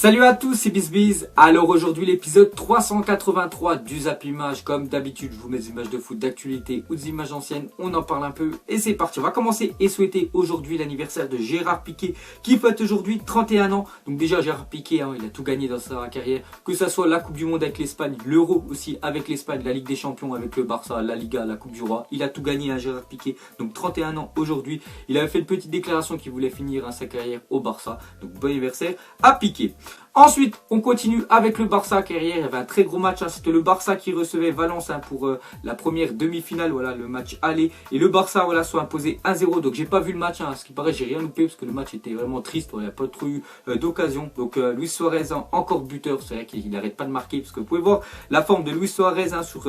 Salut à tous, c'est BizBiz. Alors aujourd'hui l'épisode 383 du Zap Image. Comme d'habitude, je vous mets des images de foot d'actualité ou des images anciennes. On en parle un peu et c'est parti. On va commencer et souhaiter aujourd'hui l'anniversaire de Gérard Piqué qui fête aujourd'hui 31 ans. Donc déjà Gérard Piqué, il a tout gagné dans sa carrière. Que ça soit la Coupe du Monde avec l'Espagne, l'Euro aussi avec l'Espagne, la Ligue des Champions avec le Barça, la Liga, la Coupe du Roi. Il a tout gagné Gérard Piqué. Donc 31 ans aujourd'hui. Il avait fait une petite déclaration qu'il voulait finir sa carrière au Barça. Donc bon anniversaire à Piqué. Ensuite, on continue avec le Barça car hier, il y avait un très gros match. C'était le Barça qui recevait Valence pour la première demi-finale, voilà le match aller. Et le Barça soit imposé 1-0. Donc j'ai pas vu le match, à ce qui paraît j'ai rien loupé parce que le match était vraiment triste. Il n'y a pas trop eu d'occasion. Donc Luis Suarez encore buteur, c'est vrai qu'il n'arrête pas de marquer parce que vous pouvez voir la forme de Luis Suarez sur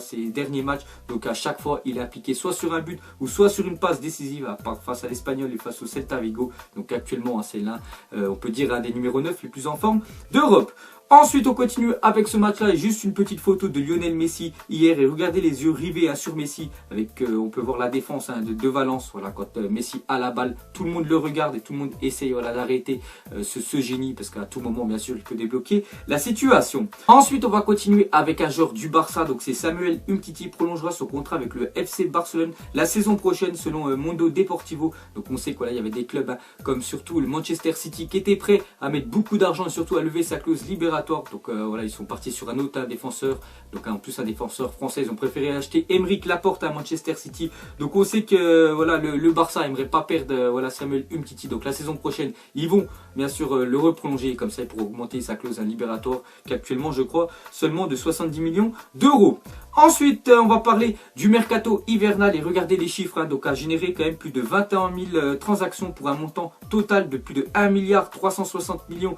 ses derniers matchs. Donc à chaque fois, il est appliqué soit sur un but ou soit sur une passe décisive face à l'Espagnol et face au Celta Vigo. Donc actuellement, c'est l'un, on peut dire un des numéros 9 les plus en forme d'Europe. Ensuite, on continue avec ce match-là. Juste une petite photo de Lionel Messi hier. Et regardez les yeux rivés sur Messi. Avec, on peut voir la défense de Valence. Voilà, quand Messi a la balle, tout le monde le regarde et tout le monde essaye d'arrêter ce génie. Parce qu'à tout moment, bien sûr, il peut débloquer la situation. Ensuite, on va continuer avec un joueur du Barça. Donc, c'est Samuel Umtiti prolongera son contrat avec le FC Barcelone la saison prochaine selon Mundo Deportivo. Donc, on sait qu'il y avait des clubs comme surtout le Manchester City qui étaient prêts à mettre beaucoup d'argent et surtout à lever sa clause libératoire. Donc ils sont partis sur un autre défenseur. Donc en plus un défenseur français. Ils ont préféré acheter Aymeric Laporte à Manchester City. Donc on sait que le Barça aimerait pas perdre Samuel Umtiti. Donc la saison prochaine, ils vont bien sûr le reprolonger comme ça pour augmenter sa clause libératoire qu'actuellement je crois seulement de 70 millions d'euros. Ensuite, on va parler du mercato hivernal et regardez les chiffres. Donc a généré quand même plus de 21 000 transactions pour un montant total de plus de 1 milliard 360 millions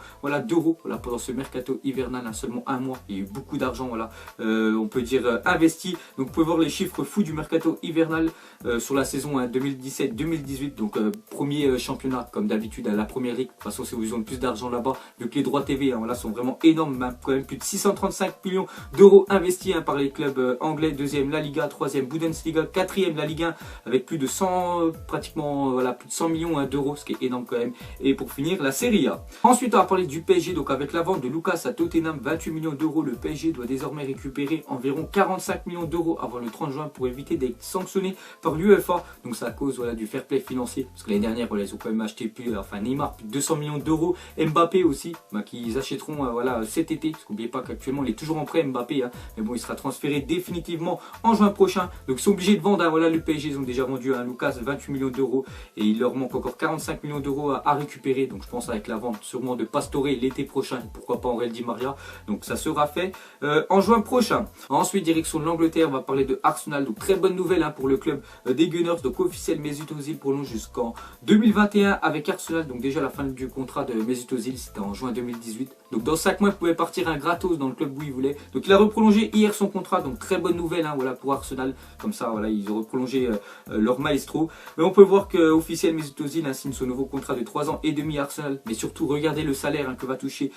d'euros pendant ce mercato hivernal, seulement un mois. Il y a eu beaucoup d'argent on peut dire investi. Donc vous pouvez voir les chiffres fous du mercato hivernal sur la saison 2017-2018. Donc premier championnat comme d'habitude à la première ligue. De toute façon, c'est où ils ont le plus d'argent là-bas. Vu que les droits TV sont vraiment énormes. Quand même plus de 635 millions d'euros investis par les clubs anglais, deuxième la Liga, troisième Bundesliga, quatrième la Ligue 1 avec plus de 100 pratiquement plus de 100 millions d'euros, ce qui est énorme quand même. Et pour finir la Serie A. Ensuite on va parler du PSG. Donc avec la vente de Lucas à Tottenham, 28 millions d'euros, le PSG doit désormais récupérer environ 45 millions d'euros avant le 30 juin pour éviter d'être sanctionné par l'UEFA. Donc c'est à cause du fair play financier parce que l'année dernière ils ont quand même acheté Neymar plus de 200 millions d'euros, Mbappé aussi qu'ils achèteront cet été parce qu'oubliez pas qu'actuellement il est toujours en prêt Mbappé mais bon il sera transféré définitivement en juin prochain. Donc ils sont obligés de vendre le PSG. Ils ont déjà vendu Lucas 28 millions d'euros et il leur manque encore 45 millions d'euros à récupérer. Donc je pense avec la vente sûrement de Pastore l'été prochain, pourquoi pas Aurel Di Maria. Donc ça sera fait en juin prochain. Ensuite direction de l'Angleterre, on va parler de Arsenal. Donc très bonne nouvelle pour le club des Gunners. Donc officiel, Mesut Özil prolonge jusqu'en 2021 avec Arsenal. Donc déjà la fin du contrat de Mesut Özil c'était en juin 2018. Donc dans 5 mois il pouvait partir gratos dans le club où il voulait. Donc il a reprolongé hier son contrat. Donc très bonne nouvelle pour Arsenal. Comme ça ils ont reprolongé leur maestro. Mais on peut voir que officiel Mesut Özil signe son nouveau contrat de 3 ans et demi à Arsenal. Mais surtout regardez le salaire que va toucher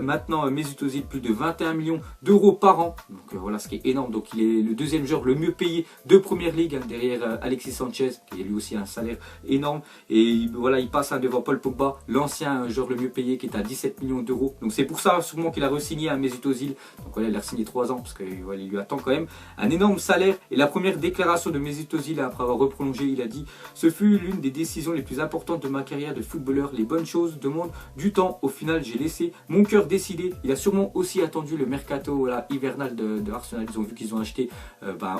maintenant Mesut Özil, plus de 21 millions d'euros par an. Donc ce qui est énorme. Donc il est le deuxième joueur le mieux payé de première ligue derrière Alexis Sanchez qui a lui aussi un salaire énorme. Et il passe devant Paul Pogba, l'ancien joueur le mieux payé qui est à 17 millions d'euros. Donc c'est pour ça sûrement qu'il a re-signé à Mesut Özil. Donc il a re-signé 3 ans parce qu'il lui attend quand même un énorme salaire. Et la première déclaration de Mesut Özil après avoir reprolongé, il a dit: ce fut l'une des décisions les plus importantes de ma carrière de footballeur. Les bonnes choses demandent du temps. Au final, j'ai laissé mon cœur décider. Il a sûrement aussi attendu le mercato hivernal de Arsenal. Ils ont vu qu'ils ont acheté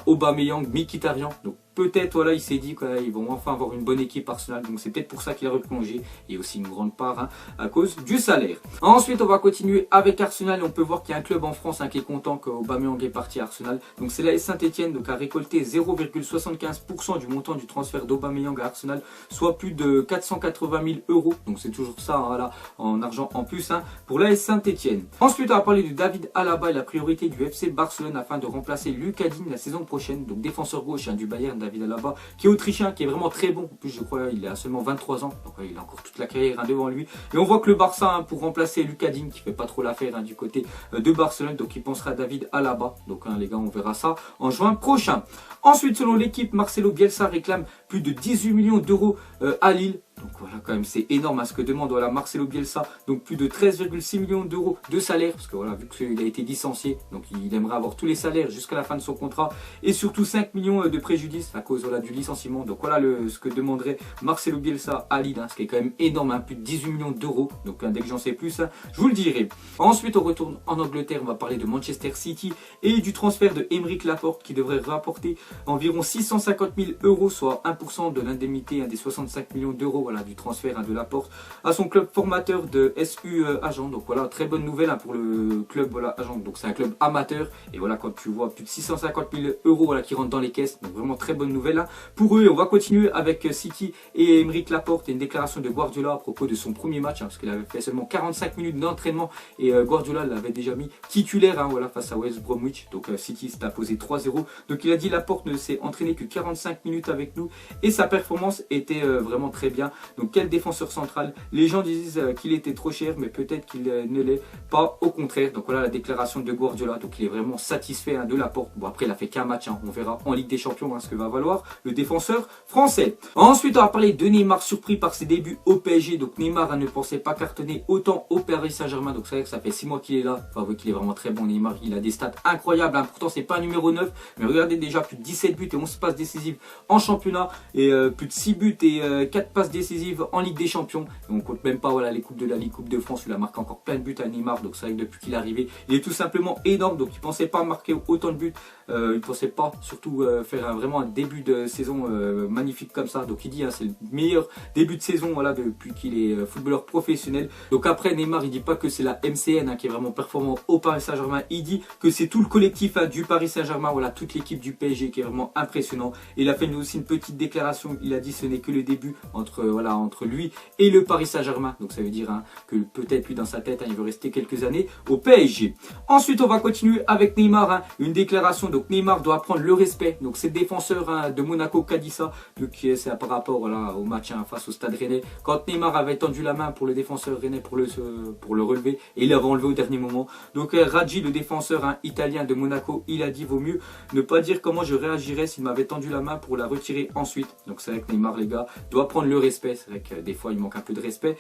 Aubameyang, Mkhitaryan. Donc peut-être il s'est dit qu'ils vont enfin avoir une bonne équipe Arsenal. Donc c'est peut-être pour ça qu'il a replongé. Et aussi une grande part à cause du salaire. Ensuite on va continuer avec Arsenal. Et on peut voir qu'il y a un club en France qui est content qu'Aubameyang est parti à Arsenal. Donc c'est l'AS Saint-Etienne a récolté 0,75% du montant du transfert d'Aubameyang à Arsenal, soit plus de 480 000 euros. Donc c'est toujours ça en argent en plus pour l'AS Saint-Etienne. Ensuite on va parler de David Alaba et la priorité du FC Barcelone afin de remplacer Lucas Digne la saison prochaine. Donc défenseur gauche du Bayern, David Alaba, qui est autrichien, qui est vraiment très bon. En plus, je crois il a seulement 23 ans, donc il a encore toute la carrière devant lui. Et on voit que le Barça, pour remplacer Lucas Digne, qui fait pas trop l'affaire du côté de Barcelone, donc il pensera à David Alaba. Donc les gars, on verra ça en juin prochain. Ensuite, selon l'équipe, Marcelo Bielsa réclame plus de 18 millions d'euros à Lille. Donc voilà, quand même, c'est énorme ce que demande voilà, Marcelo Bielsa. Donc plus de 13,6 millions d'euros de salaire, parce que voilà, vu qu'il a été licencié, donc il aimerait avoir tous les salaires jusqu'à la fin de son contrat, et surtout 5 millions de préjudice à cause voilà, du licenciement. Donc voilà ce que demanderait Marcelo Bielsa à Lille, ce qui est quand même énorme, plus de 18 millions d'euros. Donc dès que j'en sais plus, je vous le dirai. Ensuite, on retourne en Angleterre, on va parler de Manchester City et du transfert de Aymeric Laporte qui devrait rapporter environ 650 000 euros, soit 1% de l'indemnité des 65 millions d'euros voilà, du transfert de Laporte à son club formateur de SU Agent. Donc voilà, très bonne nouvelle pour le club voilà, Agent. Donc c'est un club amateur et voilà, quand tu vois plus de 650 000 euros voilà, qui rentrent dans les caisses, donc vraiment très bonne nouvelle pour eux. On va continuer avec City et Aymeric Laporte et une déclaration de Guardiola à propos de son premier match, parce qu'il avait fait seulement 45 minutes d'entraînement et Guardiola l'avait déjà mis titulaire voilà, face à West Bromwich. Donc City s'est imposé 3-0. Donc il a dit Laporte ne s'est entraîné que 45 minutes avec nous et sa performance était vraiment très bien. Donc quel défenseur central. Les gens disent qu'il était trop cher, mais peut-être qu'il ne l'est pas, au contraire. Donc voilà la déclaration de Guardiola. Donc il est vraiment satisfait de Laporte. Bon, après il a fait qu'un match, on verra en Ligue des Champions ce que va valoir le défenseur français. Ensuite, on va parler de Neymar, surpris par ses débuts au PSG. Donc Neymar ne pensait pas cartonner autant au Paris Saint-Germain. Donc c'est vrai que ça fait 6 mois qu'il est là. Enfin oui, qu'il est vraiment très bon. Neymar, il a des stats incroyables. Pourtant c'est pas un numéro 9, mais regardez déjà plus de 17 buts et 11 passes décisives en championnat et plus de 6 buts et 4 passes décisives en Ligue des Champions. Et on compte même pas voilà, les coupes de la Ligue, Coupe de France. Il a marqué encore plein de buts à Neymar. Donc c'est vrai que depuis qu'il est arrivé, il est tout simplement énorme. Donc il pensait pas marquer autant de buts. Il pensait pas surtout faire vraiment un début de saison magnifique comme ça. Donc il dit c'est le meilleur début de saison voilà, depuis qu'il est footballeur professionnel. Donc après Neymar, il dit pas que c'est la MCN qui est vraiment performant au Paris Saint-Germain. Il dit que c'est tout le collectif du Paris Saint-Germain, voilà, toute l'équipe du PSG qui est vraiment impressionnant. Et il a fait aussi une petite déclaration. Il a dit ce n'est que le début entre lui et le Paris Saint-Germain. Donc ça veut dire que peut-être lui dans sa tête il veut rester quelques années au PSG. Ensuite, on va continuer avec Neymar. Une déclaration. Donc Neymar doit prendre le respect. Donc c'est le défenseur de Monaco qui a dit ça. Donc c'est par rapport voilà, au match face au Stade Rennais. Quand Neymar avait tendu la main pour le défenseur rennais pour le relever, et il l'avait enlevé au dernier moment. Donc Raggi, le défenseur italien de Monaco, il a dit vaut mieux ne pas dire comment je réagirais s'il m'avait tendu la main pour la retirer ensuite. Donc c'est vrai que Neymar, les gars, doit prendre le respect. C'est vrai que des fois il manque un peu de respect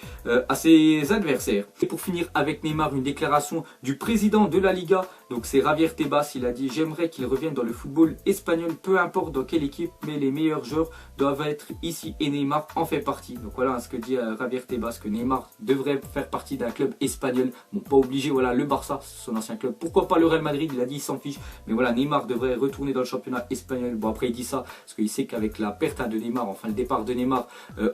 à ses adversaires. Et pour finir avec Neymar, une déclaration du président de la Liga. Donc c'est Javier Tebas. Il a dit j'aimerais qu'il revienne dans le football espagnol, peu importe dans quelle équipe, mais les meilleurs joueurs doivent être ici et Neymar en fait partie. Donc voilà ce que dit Javier Tebas, que Neymar devrait faire partie d'un club espagnol. Bon, pas obligé, voilà, le Barça, son ancien club. Pourquoi pas le Real Madrid, il a dit il s'en fiche. Mais voilà, Neymar devrait retourner dans le championnat espagnol. Bon, après il dit ça parce qu'il sait qu'avec la perte de Neymar, enfin le départ de Neymar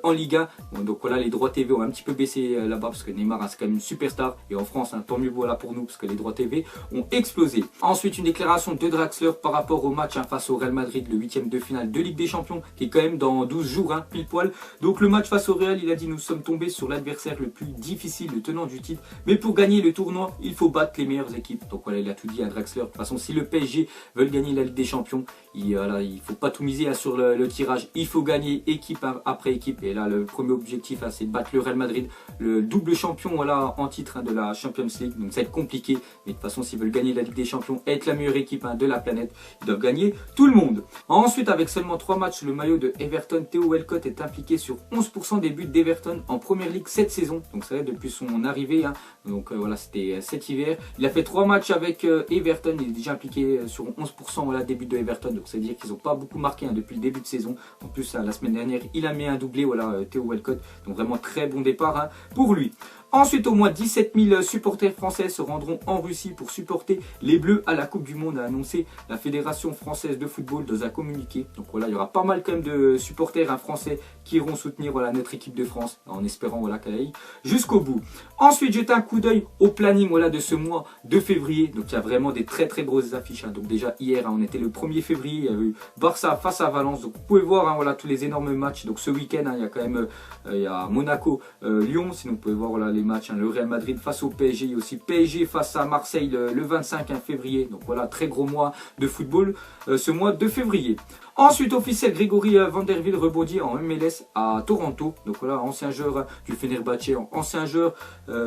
en Ligue 1, bon, donc voilà, les droits TV ont un petit peu baissé là-bas parce que Neymar c'est quand même une superstar. Et en France, tant mieux voilà pour nous parce que les droits TV ont explosé. Ensuite, une déclaration de Draxler par rapport au match face au Real Madrid, le 8e de finale de Ligue des Champions, qui est quand même dans 12 jours, pile poil. Donc le match face au Real, il a dit nous sommes tombés sur l'adversaire le plus difficile, le tenant du titre. Mais pour gagner le tournoi, il faut battre les meilleures équipes. Donc voilà, il a tout dit à Draxler. De toute façon, si le PSG veut gagner la Ligue des Champions, il ne faut pas tout miser sur le tirage. Il faut gagner équipe après équipe. Et là, le premier objectif, c'est de battre le Real Madrid, le double champion voilà, en titre de la Champions League. Donc ça va être compliqué. Mais de toute façon, s'ils veulent gagner la Ligue des Champions, être la meilleure équipe de la planète, ils doivent gagner tout le monde. Ensuite, avec seulement 3 matchs, le maillot de Everton, Theo Walcott est impliqué sur 11% des buts d'Everton en Première Ligue cette saison. Donc c'est vrai depuis son arrivée. Donc voilà, c'était cet hiver. Il a fait 3 matchs avec Everton. Il est déjà impliqué sur 11% voilà, des buts de Everton. Donc c'est à dire qu'ils n'ont pas beaucoup marqué depuis le début de saison. En plus, la semaine dernière, il a mis un doublé, voilà, Theo Walcott. Donc vraiment très bon départ pour lui. Ensuite, au moins 17 000 supporters français se rendront en Russie pour supporter les Bleus à la Coupe du Monde, a annoncé la Fédération française de football dans un communiqué. Donc voilà, il y aura pas mal quand même de supporters français qui iront soutenir voilà, notre équipe de France, en espérant voilà, qu'elle aille jusqu'au bout. Ensuite, jetez un coup d'œil au planning voilà, de ce mois de février. Donc il y a vraiment des très grosses affiches. Donc déjà hier, on était le 1er février, il y a eu Barça face à Valence. Donc vous pouvez voir voilà, tous les énormes matchs. Donc ce week-end, il y a quand même il y a Monaco, Lyon. Sinon vous pouvez voir voilà, les matchs, le Real Madrid face au PSG, il y a aussi PSG face à Marseille le 25 février. Donc voilà, très gros mois de football ce mois de février. Ensuite, officiel, Grégory Vanderville rebondit en MLS à Toronto. Donc voilà, ancien joueur du Fenerbahçe, ancien joueur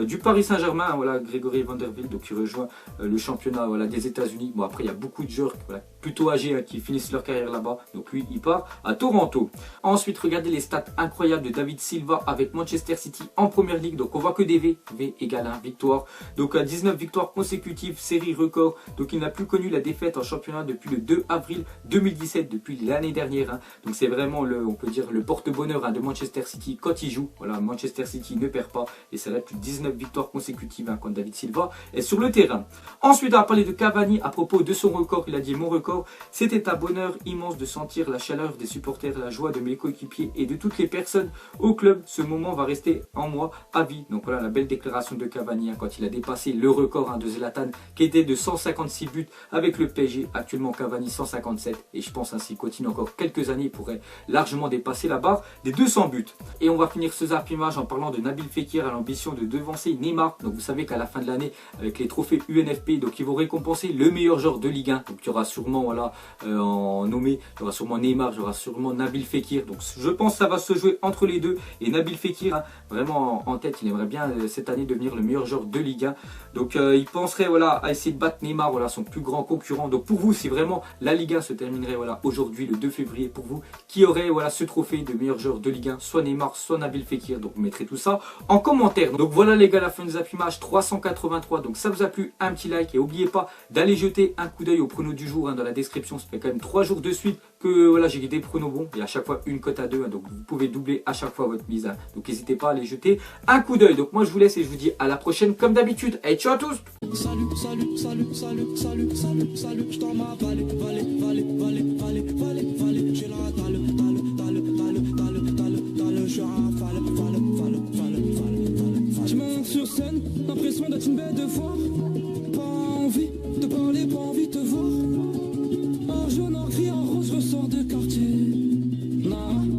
du Paris Saint-Germain. Voilà, Grégory Vanderville, donc qui rejoint le championnat voilà, des États-Unis. Bon, après, il y a beaucoup de joueurs voilà, plutôt âgés qui finissent leur carrière là-bas. Donc lui, il part à Toronto. Ensuite, regardez les stats incroyables de David Silva avec Manchester City en première ligue. Donc on voit que des V. V égale 1 victoire. Donc 19 victoires consécutives, série record. Donc il n'a plus connu la défaite en championnat depuis le 2 avril 2017, depuis l'année dernière. Donc c'est vraiment on peut dire le porte-bonheur de Manchester City quand il joue. Voilà, Manchester City ne perd pas et ça reste plus de 19 victoires consécutives quand David Silva est sur le terrain. Ensuite, on va parler de Cavani à propos de son record. Il a dit: mon record, c'était un bonheur immense de sentir la chaleur des supporters, la joie de mes coéquipiers et de toutes les personnes au club. Ce moment va rester en moi à vie. Donc voilà la belle déclaration de Cavani quand il a dépassé le record de Zlatan qui était de 156 buts avec le PSG. Actuellement Cavani 157 et je pense s'il continue encore quelques années, il pourrait largement dépasser la barre des 200 buts. Et on va finir ce zappimage en parlant de Nabil Fekir à l'ambition de devancer Neymar. Donc vous savez qu'à la fin de l'année avec les trophées UNFP, donc ils vont récompenser le meilleur joueur de Ligue 1. Donc il y aura sûrement voilà en nommé, il y aura sûrement Neymar, il y aura sûrement Nabil Fekir. Donc je pense que ça va se jouer entre les deux et Nabil Fekir vraiment en tête, il aimerait bien cette année devenir le meilleur joueur de Ligue 1. Donc il penserait voilà à essayer de battre Neymar, voilà son plus grand concurrent. Donc pour vous, si vraiment la Ligue 1 se terminerait voilà aujourd'hui le 2 février, pour vous, qui aurait voilà ce trophée de meilleur joueur de Ligue 1, soit Neymar, soit Nabil Fekir. Donc vous mettrez tout ça en commentaire. Donc voilà les gars, la fin des affimages 383. Donc ça vous a plu, un petit like et n'oubliez pas d'aller jeter un coup d'œil au prono du jour dans la description. Ça fait quand même 3 jours de suite que voilà j'ai des pronos bons et à chaque fois une cote à 2 donc vous pouvez doubler à chaque fois votre mise. Donc n'hésitez pas à aller jeter un coup d'œil. Donc moi je vous laisse et je vous dis à la prochaine comme d'habitude. Et ciao à tous. Salut, salut, salut, salut, salut, salut, salut, je t'en m'en vallée, vallée, vallée, vallée, vallée, vallée, vallée, j'ai la dalle, je suis rafale, je monte sur scène, l'impression d'être une bête de foire, pas envie de parler, pas envie de te voir, en jaune, en gris, en rose, je ressors de quartier, nah.